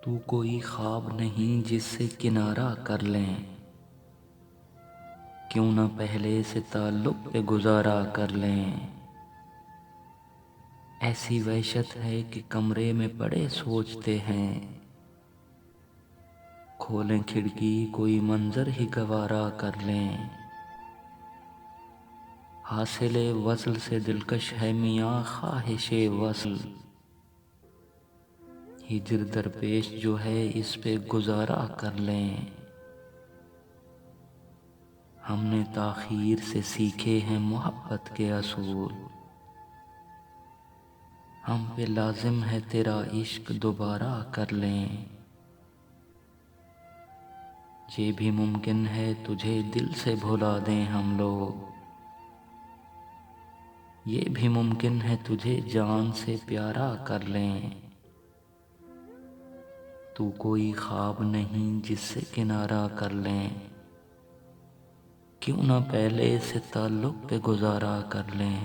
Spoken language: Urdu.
تو کوئی خواب نہیں جس سے کنارہ کر لیں، کیوں نہ پہلے سے تعلق پہ گزارا کر لیں۔ ایسی وحشت ہے کہ کمرے میں پڑے سوچتے ہیں، کھولیں کھڑکی کوئی منظر ہی گوارا کر لیں۔ حاصل وصل سے دلکش ہے میاں خواہش وصل، ہجر درپیش جو ہے اس پہ گزارا کر لیں۔ ہم نے تاخیر سے سیکھے ہیں محبت کے اصول، ہم پہ لازم ہے تیرا عشق دوبارہ کر لیں۔ یہ بھی ممکن ہے تجھے دل سے بھلا دیں ہم لوگ، یہ بھی ممکن ہے تجھے جان سے پیارا کر لیں۔ تو کوئی خواب نہیں جس سے کنارہ کر لیں، کیوں نہ پہلے سے تعلق پہ گزارا کر لیں۔